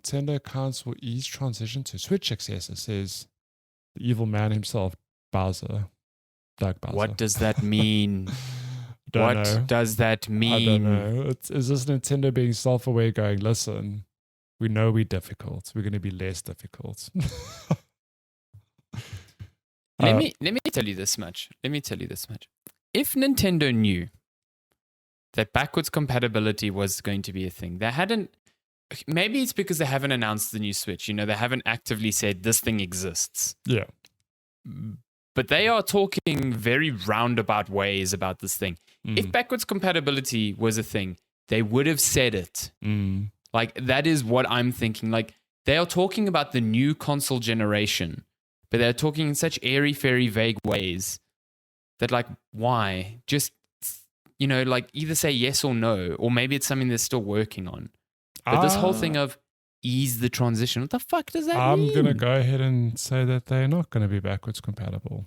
Nintendo accounts will ease transition to Switch successor, says the evil man himself, Bowser. Doug Bowser. What does that mean? Don't know. Does that mean? I don't know. Is this Nintendo being self-aware going, listen, we know we're difficult. We're going to be less difficult. Let me tell you this much. If Nintendo knew that backwards compatibility was going to be a thing, they hadn't. Maybe it's because they haven't announced the new Switch. You know, they haven't actively said this thing exists. Yeah. But they are talking very roundabout ways about this thing. If backwards compatibility was a thing, they would have said it. Like, that is what I'm thinking. Like, they are talking about the new console generation, but they're talking in such airy-fairy, vague ways that, like, why? Just, you know, like, either say yes or no, or maybe it's something they're still working on. But this whole thing of ease the transition, what the fuck does that mean? I'm going to go ahead and say that they're not going to be backwards compatible.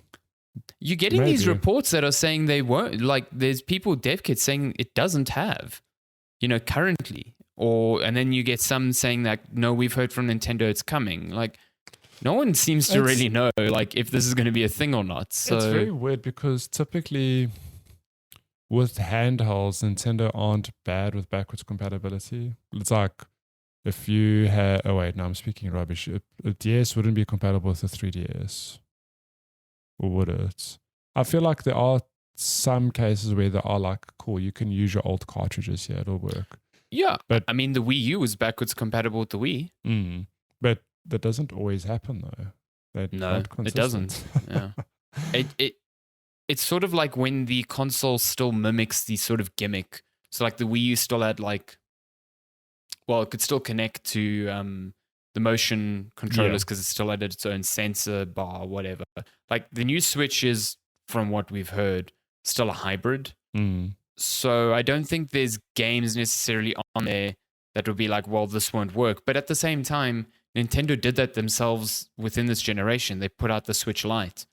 You're getting these reports that are saying they won't. Like, there's people, dev kits, saying it doesn't have, you know, currently. And then you get some saying that, no, we've heard from Nintendo it's coming. Like, no one seems to really know, like, if this is going to be a thing or not. So it's very weird because typically with handhelds, Nintendo aren't bad with backwards compatibility. It's like if you had... Oh, wait, no, I'm speaking rubbish. A DS wouldn't be compatible with a 3DS. Or would it? I feel like there are some cases where they are like, cool, you can use your old cartridges here, it'll work. Yeah, but I mean, the Wii U was backwards compatible with the Wii. But that doesn't always happen, though. No, it doesn't. Yeah, it's sort of like when the console still mimics the sort of gimmick. So, like the Wii U still had it could still connect to the motion controllers because it still had its own sensor bar, whatever. Like the new Switch is, from what we've heard, still a hybrid. So I don't think there's games necessarily on there that would be like, well, this won't work. But at the same time, Nintendo did that themselves within this generation. They put out the Switch Lite.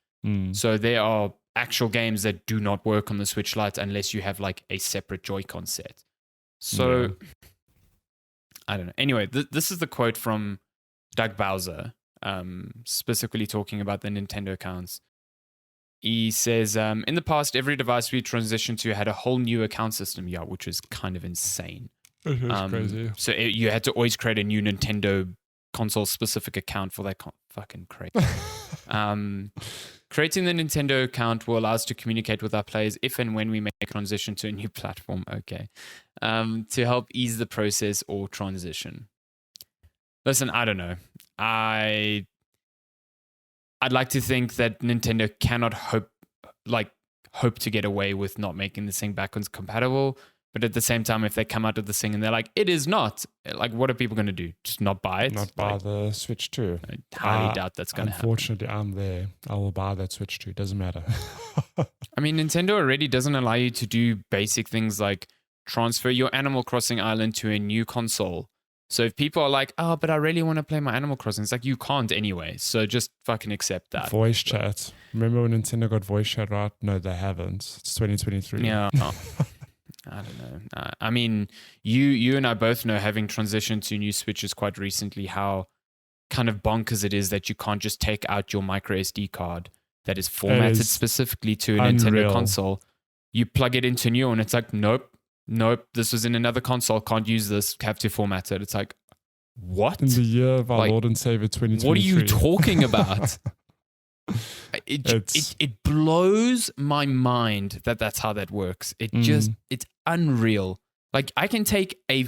So there are actual games that do not work on the Switch Lite unless you have like a separate Joy-Con set. So I don't know. Anyway, this is the quote from Doug Bowser, specifically talking about the Nintendo accounts. He says, in the past, every device we transitioned to had a whole new account system, which was kind of insane. It is crazy. So you had to always create a new Nintendo console-specific account for that. Fucking crazy. Creating the Nintendo account will allow us to communicate with our players if and when we make a transition to a new platform. Okay. To help ease the process or transition. Listen, I don't know. I'd like to think that Nintendo cannot hope to get away with not making this thing backwards compatible. But at the same time, if they come out of this thing and they're like, it is not, like, what are people going to do? Just not buy it? Not buy the Switch 2. I highly doubt that's going to happen. Unfortunately, I'm there. I will buy that Switch 2. Doesn't matter. I mean, Nintendo already doesn't allow you to do basic things like transfer your Animal Crossing island to a new console. So if people are like, oh, but I really want to play my Animal Crossing, it's like, you can't anyway. So just fucking accept that. Voice chat. Remember when Nintendo got voice chat right? No, they haven't. It's 2023. Yeah. I don't know. I mean, you and I both know, having transitioned to new Switches quite recently, how kind of bonkers it is that you can't just take out your micro SD card that is formatted specifically to a Nintendo console. You plug it into new and it's like, nope, this was in another console, can't use this, have to format it. It's like, what? In the year of our Lord and Savior 2023. What are you talking about? It blows my mind that that's how that works. It's unreal. Like, I can take a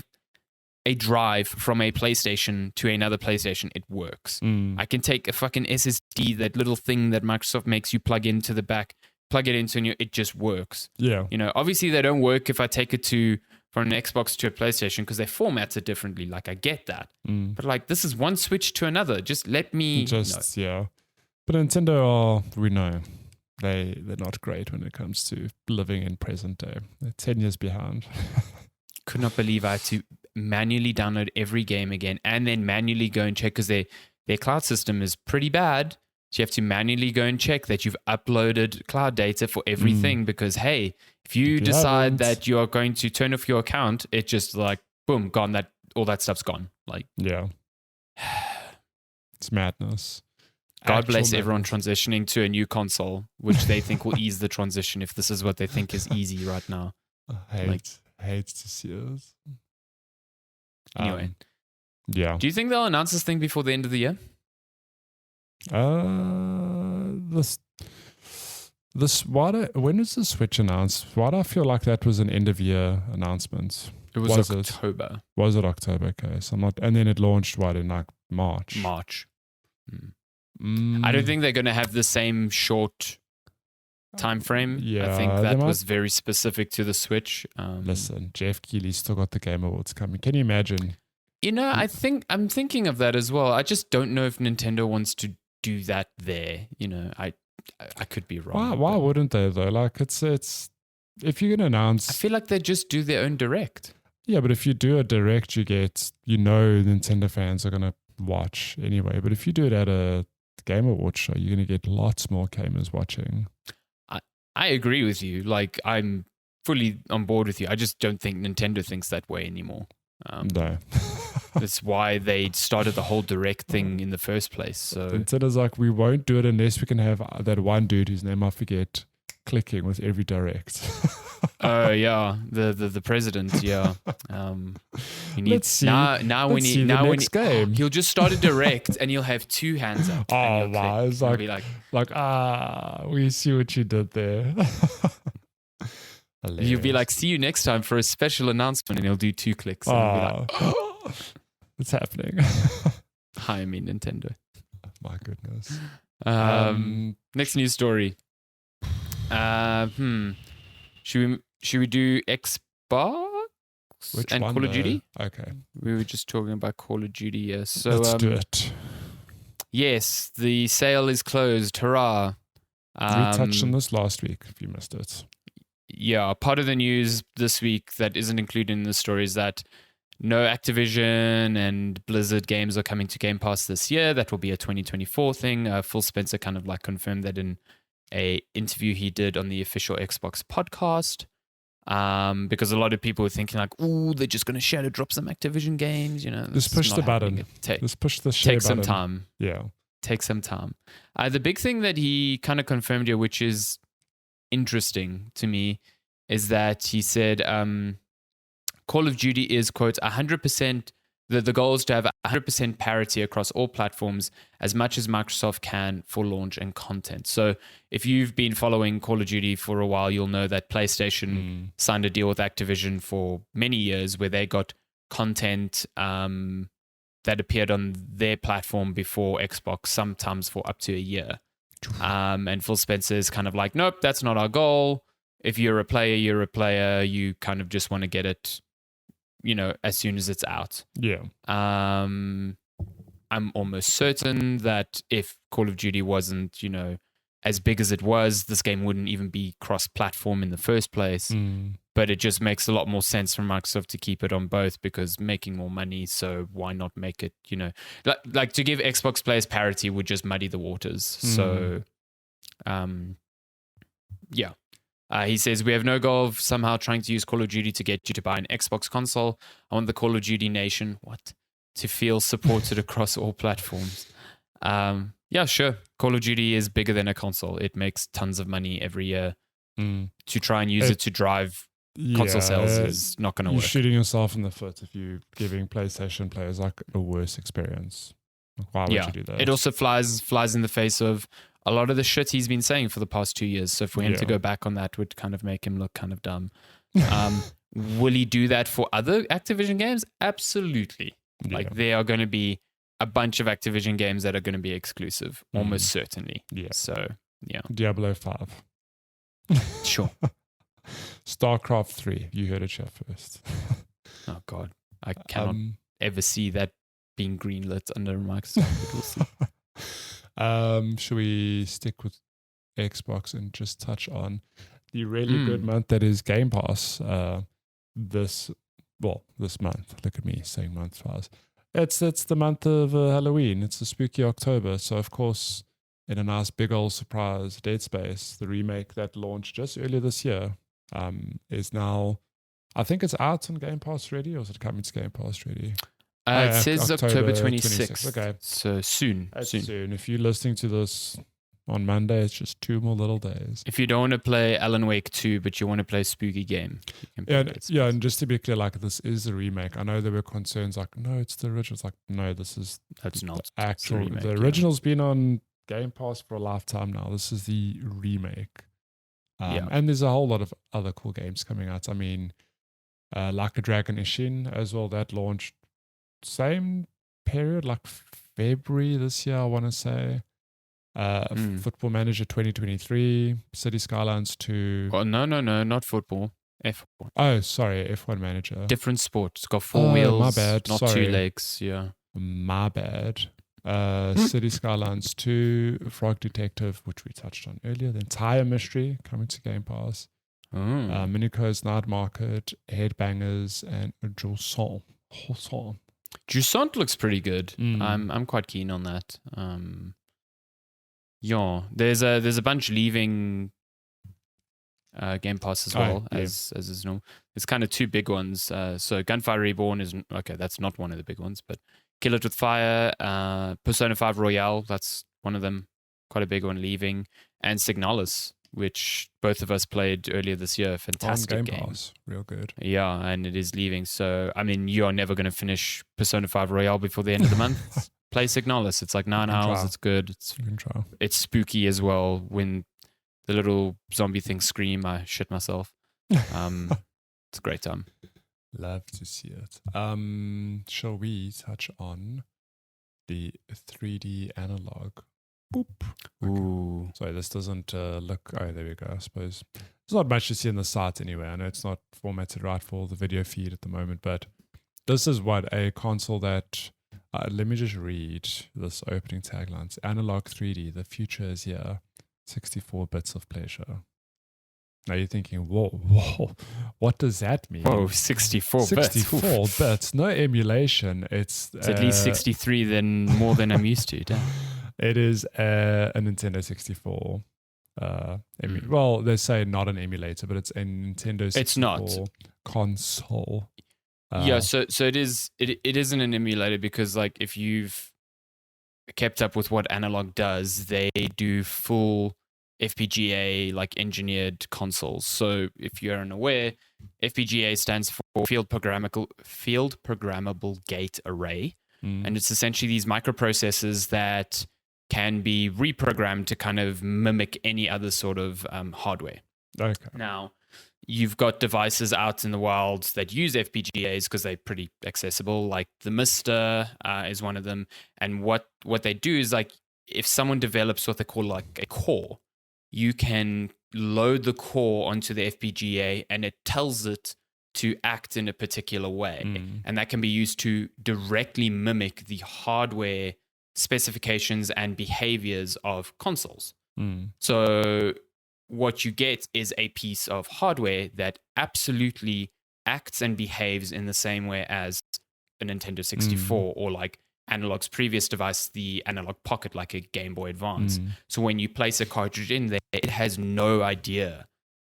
drive from a PlayStation to another PlayStation, it works. I can take a fucking SSD, that little thing that Microsoft makes you plug into the back, plug it into and it just works. Yeah. You know, obviously they don't work if I take it from an Xbox to a PlayStation because they format it differently. Like, I get that. But like, this is one Switch to another. Just let me know. But Nintendo we know, they're not great when it comes to living in present day. They're 10 years behind. Could not believe I had to manually download every game again and then manually go and check, because their cloud system is pretty bad. So you have to manually go and check that you've uploaded cloud data for everything because, hey, if you decide that you are going to turn off your account, it just like, boom, gone. All that stuff's gone. Like, yeah. It's madness. God Actual bless everyone madness. transitioning to a new console, which they think will ease the transition if this is what they think is easy right now. I hate to see it. Anyway. Yeah. Do you think they'll announce this thing before the end of the year? When was the Switch announced? Why do I feel like that was an end of year announcement? It was October. Was it October? Okay, so and then it launched in like March. I don't think they're going to have the same short time frame. Yeah, I think that was very specific to the Switch. Listen, Jeff Keighley's still got the Game Awards coming. Can you imagine? I'm thinking of that as well. I just don't know if Nintendo wants to do that there. I could be wrong. Why wouldn't they though? Like it's if you're gonna announce, I feel like they just do their own direct. Yeah, but if you do a direct, Nintendo fans are gonna watch anyway. But if you do it at a Game Awards show, you're gonna get lots more gamers watching. I agree with you. Like I'm fully on board with you. I just don't think Nintendo thinks that way anymore. No. That's why they started the whole direct thing in the first place. So Nintendo's like, we won't do it unless we can have that one dude whose name I forget clicking with every direct. Oh yeah, the president. Yeah, he needs game. He'll just start a direct and he'll have two hands up. Oh wow, it's we see what you did there. You'll be like, see you next time for a special announcement, and he'll do 2 clicks. And I'll be like, it's happening. Hi, Nintendo. My goodness. Next news story. Should we do Xbox and Call of Duty? Okay. We were just talking about Call of Duty. Yes. So let's do it. Yes, the sale is closed. Hurrah! We touched on this last week. If you missed it. Yeah, part of the news this week that isn't included in the story is that no Activision and Blizzard games are coming to Game Pass this year. That will be a 2024 thing. Phil Spencer kind of like confirmed that in a interview he did on the official Xbox podcast. Because a lot of people were thinking like, "Ooh, they're just going to shadow drop some Activision games." Just push the button. Just push the share button. Take some time. Yeah, take some time. The big thing that he kind of confirmed here, which is interesting to me, is that he said Call of Duty is, quote, 100%. The goal is to have 100% parity across all platforms as much as Microsoft can for launch and content. So if you've been following Call of Duty for a while, you'll know that PlayStation signed a deal with Activision for many years where they got content that appeared on their platform before Xbox, sometimes for up to a year. And Phil Spencer is kind of like, nope, that's not our goal. If you're a player, you're a player. You kind of just want to get it, as soon as it's out. Yeah. I'm almost certain that if Call of Duty wasn't, as big as it was, this game wouldn't even be cross-platform in the first place. But it just makes a lot more sense for Microsoft to keep it on both because making more money, so why not make it, like to give Xbox players parity would just muddy the waters. So, yeah. He says, we have no goal of somehow trying to use Call of Duty to get you to buy an Xbox console. I want the Call of Duty nation, to feel supported across all platforms. Yeah, sure. Call of Duty is bigger than a console. It makes tons of money every year. To try and use it to drive console sales is not going to work. You're shooting yourself in the foot if you're giving PlayStation players like a worse experience. Why would you do that? It also flies in the face of a lot of the shit he's been saying for the past 2 years. So for him to go back on that would kind of make him look kind of dumb. Will he do that for other Activision games? Absolutely. Like there are going to be a bunch of Activision games that are going to be exclusive, almost certainly. Yeah. So, yeah. Diablo 5. Sure. StarCraft 3. You heard it here first. Oh, God. I cannot ever see that being greenlit under Microsoft. We'll see. Should we stick with Xbox and just touch on the really good month that is Game Pass this month? Look at me saying month fast. It's the month of Halloween. It's the spooky October. So, of course, in a nice big old surprise, Dead Space, the remake that launched just earlier this year, is now, I think it's out on Game Pass already, or is it coming to Game Pass already? It says October 26th. Okay. So soon. That's soon. If you're listening to this on Monday, it's just 2 more little days. If you don't want to play Alan Wake 2, but you want to play a spooky game, you can play yeah, and just to be clear, like, this is a remake. I know there were concerns like, no, it's the original. It's like, no, that's not the actual. Remake, the original's been on Game Pass for a lifetime now. This is the remake. And there's a whole lot of other cool games coming out. I mean, Like a Dragon Ishin as well, that launched same period, like February this year, I want to say. Football Manager 2023, City Skylines 2. Oh, no, not football. F1. Oh, sorry, F1 Manager. Different sport. It's got 4 wheels, my bad. not Sorry. 2 legs. Yeah. My bad. City Skylines 2, Frog Detective, which we touched on earlier, the entire mystery coming to Game Pass. Minico's Night Market, Headbangers, and Jusant. Jusant looks pretty good. I'm quite keen on that. Yeah, there's a bunch leaving Game Pass as well, as is normal. There's kind of 2 big ones. So Gunfire Reborn is okay. That's not one of the big ones, but Kill It With Fire, Persona 5 Royale. That's one of them. Quite a big one leaving, and Signalis, which both of us played earlier this year. Fantastic game. Pass. Real good. Yeah, and it is leaving. So I mean, you are never going to finish Persona 5 Royale before the end of the month. Play Signalis. It's like 9 hours. It's good. It's spooky as well. When the little zombie things scream, I shit myself. It's a great time. Love to see it. Shall we touch on the 3D analog? Boop. Okay. Ooh. Sorry, this doesn't look... Oh, there we go, I suppose. There's not much to see on the site anyway. I know it's not formatted right for the video feed at the moment, but this is what a console that... let me just read this opening tagline. It's Analogue 3D, the future is here. 64 bits of pleasure. Now you're thinking, whoa, what does that mean? Whoa, 64 bits. 64 bits. No emulation. It's at least 63 than more than I'm used to. Damn. It is a Nintendo 64. Well, they say not an emulator, but it's a Nintendo 64 it's not. console. So it is. It isn't an emulator because, like, if you've kept up with what Analogue does, they do full FPGA like engineered consoles. So if you're unaware, FPGA stands for Field Programmable Gate Array, and it's essentially these microprocessors that can be reprogrammed to kind of mimic any other sort of hardware. Okay. Now, you've got devices out in the wild that use FPGAs because they're pretty accessible, like the Mister is one of them. And what they do is, like, if someone develops what they call like a core, you can load the core onto the FPGA and it tells it to act in a particular way. And that can be used to directly mimic the hardware specifications and behaviors of consoles. So what you get is a piece of hardware that absolutely acts and behaves in the same way as a Nintendo 64 or like Analogue's previous device, the Analog Pocket, like a Game Boy Advance. So when you place a cartridge in there, it has no idea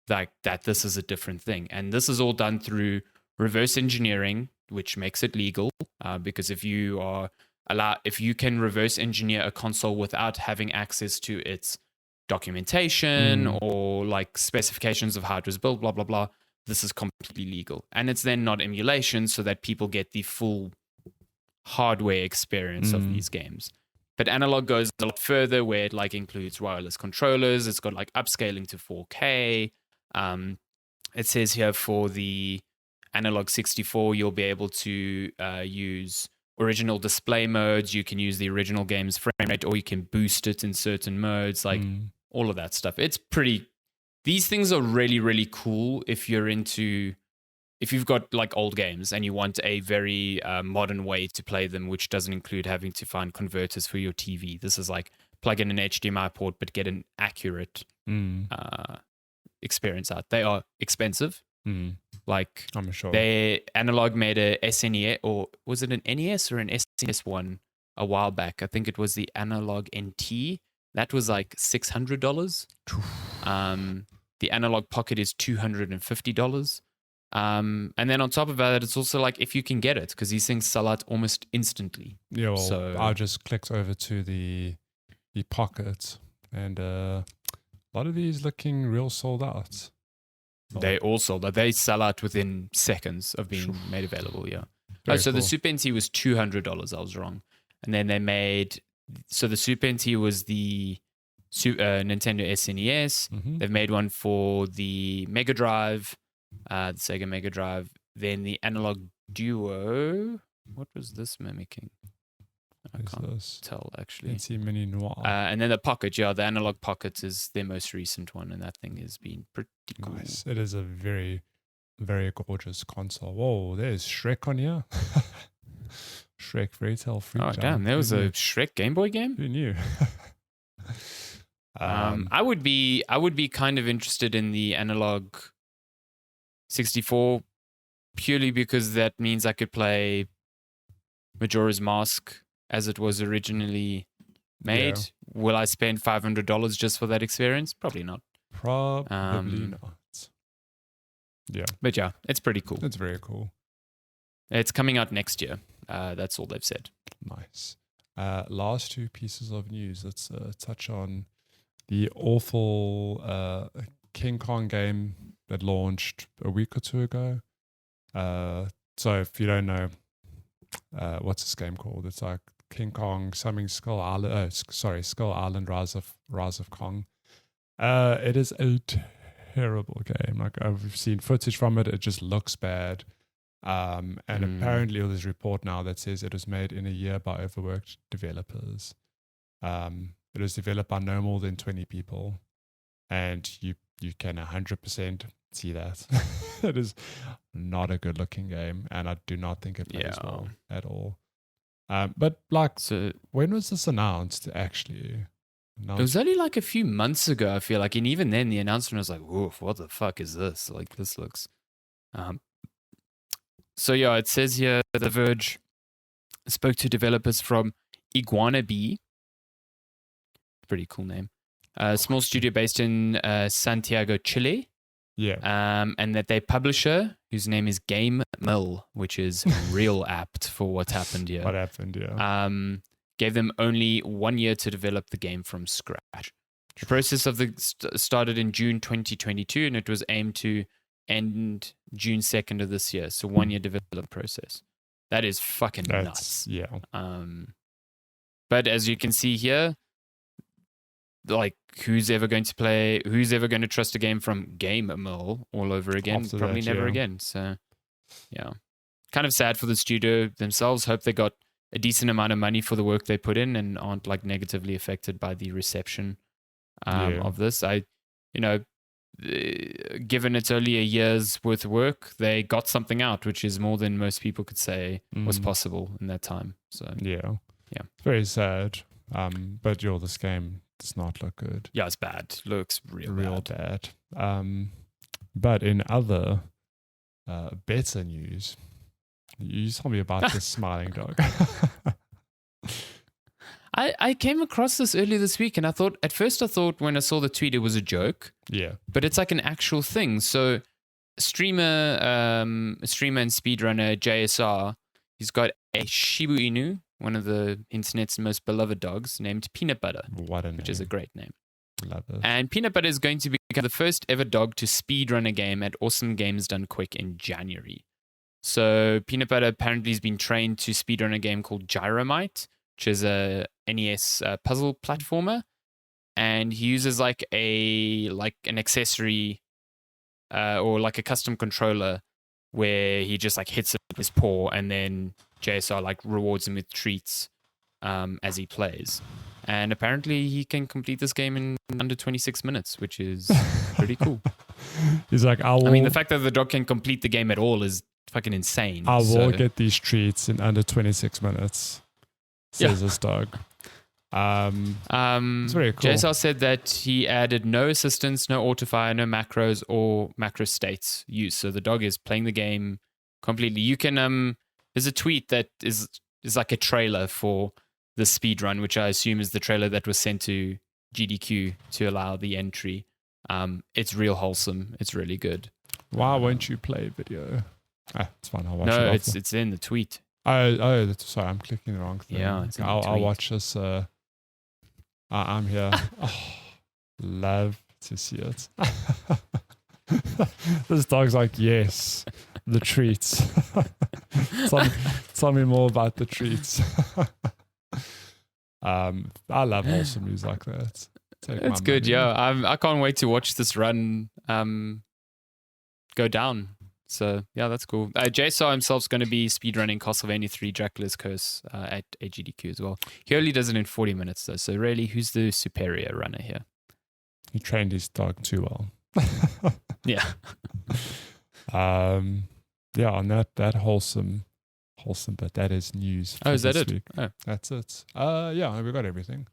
like that this is a different thing. And this is all done through reverse engineering, which makes it legal, because if you can reverse engineer a console without having access to its documentation or like specifications of how it was built, blah, blah, blah, this is completely legal. And it's then not emulation so that people get the full hardware experience of these games. But Analogue goes a lot further, where it like includes wireless controllers. It's got like upscaling to 4K. It says here for the Analogue 64, you'll be able to use original display modes. You can use the original game's frame rate, or you can boost it in certain modes, like all of that stuff. It's pretty... These things are really, really cool if you've got like old games and you want a very modern way to play them, which doesn't include having to find converters for your TV. This is like plug in an HDMI port, but get an accurate experience out. They are expensive. Like, I'm sure. Analogue made a SNES, or was it an NES or an SNES one a while back? I think it was the Analogue NT. That was like $600. The Analog Pocket is $250. And then on top of that, it's also like if you can get it, because these things sell out almost instantly. Yeah, well, So I just clicked over to the pocket, and a lot of these looking real sold out. they all sold out. They sell out within seconds of being made available. Yeah. So the Super NT was $200. I was wrong. And then they made, so the Super NT was the Nintendo SNES. Mm-hmm. They've made one for the Mega Drive, the Sega Mega Drive. Then the Analog Duo. What was this mimicking? I can't tell, actually. NT Mini Noir. And then the Pocket. Yeah, the Analog Pocket is their most recent one. And that thing has been pretty cool. Nice. It is a very, very gorgeous console. Whoa, there's Shrek on here. Shrek Fairy Tale Free. Oh, damn. There was a Shrek Game Boy game? Who knew? I would be kind of interested in the Analog 64 purely because that means I could play Majora's Mask as it was originally made. Yeah. Will I spend $500 just for that experience? Probably not. Probably not. Yeah. But yeah, it's pretty cool. It's very cool. It's coming out next year. That's all they've said. Nice. Last two pieces of news. Let's touch on the awful King Kong game that launched a week or two ago. So if you don't know, what's this game called? It's like King Kong, something Skull Island. Skull Island, Rise of Kong. It is a terrible game. Like I've seen footage from it. It just looks bad. And apparently there's a report now that says it was made in a year by overworked developers. It was developed by no more than 20 people. And you can 100% see that. It is not a good looking game. And I do not think it plays well at all. But like, so, when was this announced actually? It was only like a few months ago, I feel like. And even then the announcement was like, woof, what the fuck is this? Like this looks... So yeah, it says here The Verge spoke to developers from Iguana Bee. Pretty cool name. A small studio based in Santiago, Chile. Yeah. And that their publisher, whose name is Game Mill, which is real apt for what's happened here. What happened, yeah. Gave them only 1 year to develop the game from scratch. The process of started in June 2022, and it was aimed to end June 2nd of this year. So 1 year development process. That is fucking nuts. Yeah. But as you can see here, like who's ever going to trust a game from Game Mill all over again? After Probably that, never again. So yeah. Kind of sad for the studio themselves. Hope they got a decent amount of money for the work they put in and aren't like negatively affected by the reception of this. Given it's only a year's worth of work, they got something out, which is more than most people could say was possible in that time. So yeah, very sad. But this game does not look good. Yeah, it's bad. Looks real bad. But in other better news, you told me about this smiling dog. I came across this earlier this week, and at first I thought when I saw the tweet it was a joke. Yeah. But it's like an actual thing. So streamer and speedrunner JSR, he's got a Shiba Inu, one of the internet's most beloved dogs, named Peanut Butter. What a name. Which is a great name. Love it. And Peanut Butter is going to become the first ever dog to speedrun a game at Awesome Games Done Quick in January. So Peanut Butter apparently has been trained to speedrun a game called Gyromite, which is a NES puzzle platformer, and he uses like an accessory or like a custom controller where he just like hits it with his paw, and then JSR like rewards him with treats as he plays. And apparently he can complete this game in under 26 minutes, which is pretty cool. He's like, I mean, the fact that the dog can complete the game at all is fucking insane. I will get these treats in under 26 minutes. Says this dog. It's very cool. JSR said that he added no assistance, no autofire, no macros or macro states used. So the dog is playing the game completely. You can there's a tweet that is like a trailer for the speedrun, which I assume is the trailer that was sent to GDQ to allow the entry. It's real wholesome. It's really good. Why won't you play video? It's fine. I'll watch it. No, after. it's in the tweet. Sorry, I'm clicking the wrong thing. Yeah, it's in the I'll tweet. watch this. I'm here. Love to see it. This dog's like, yes, the treats. tell me more about the treats. I love wholesome news like that. It's good, yeah. I can't wait to watch this run go down. So yeah, that's cool. JSR himself's going to be speedrunning Castlevania 3 Dracula's Curse at AGDQ as well. He only does it in 40 minutes though. So really, who's the superior runner here? He trained his dog too well. Yeah. Yeah, on that wholesome, but that is news. Oh, is that it? Week. Oh. That's it. Yeah, we got everything.